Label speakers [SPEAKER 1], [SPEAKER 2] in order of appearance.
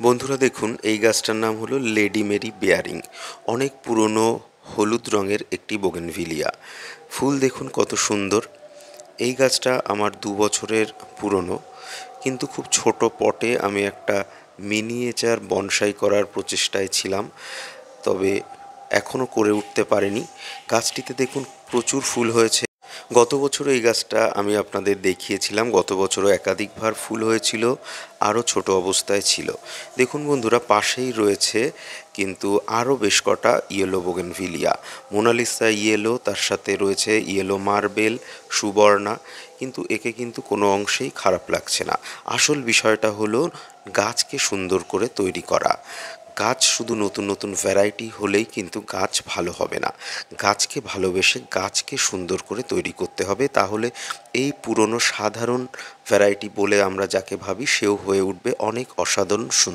[SPEAKER 1] বন্ধুরা দেখুন, এই গাছটার নাম হলো লেডি মেরি বেয়ারিং। অনেক পুরনো হলুদ রঙের একটি বোগেনভিলিয়া। ফুল দেখুন কত সুন্দর। এই গাছটা আমার ২ বছরের পুরনো, কিন্তু খুব ছোট পটে আমি একটা মিনিয়েচার বনসাই করার প্রচেষ্টায় ছিলাম, তবে এখনও করে উঠতে পারিনি। গাছটিতে দেখুন প্রচুর ফুল হয়েছে। গত বছরও এই গাছটা আমি আপনাদের দেখিয়েছিলাম। গত বছরও একাধিকবার ফুল হয়েছিল, আরও ছোট অবস্থায় ছিল। দেখুন বন্ধুরা, পাশেই রয়েছে কিন্তু আরও বেশ কটা ইয়েলো বোগেনভিলিয়া। মোনালিসা ইয়েলো, তার সাথে রয়েছে ইয়েলো মার্বেল, সুবর্ণা। কিন্তু একে কিন্তু কোনো অংশেই খারাপ লাগছে না। আসল বিষয়টা হলো গাছকে সুন্দর করে তৈরি করা। গাছ শুধু নতুন নতুন ভ্যারাইটি হলেই কিন্তু গাছ ভালো হবে না। গাছকে ভালোবেসে গাছকে সুন্দর করে তৈরি করতে হবে, তাহলে এই পুরনো সাধারণ ভ্যারাইটি বলে আমরা যাকে ভাবি সেও হয়ে উঠবে অনেক অসাধারণ সুন্দর।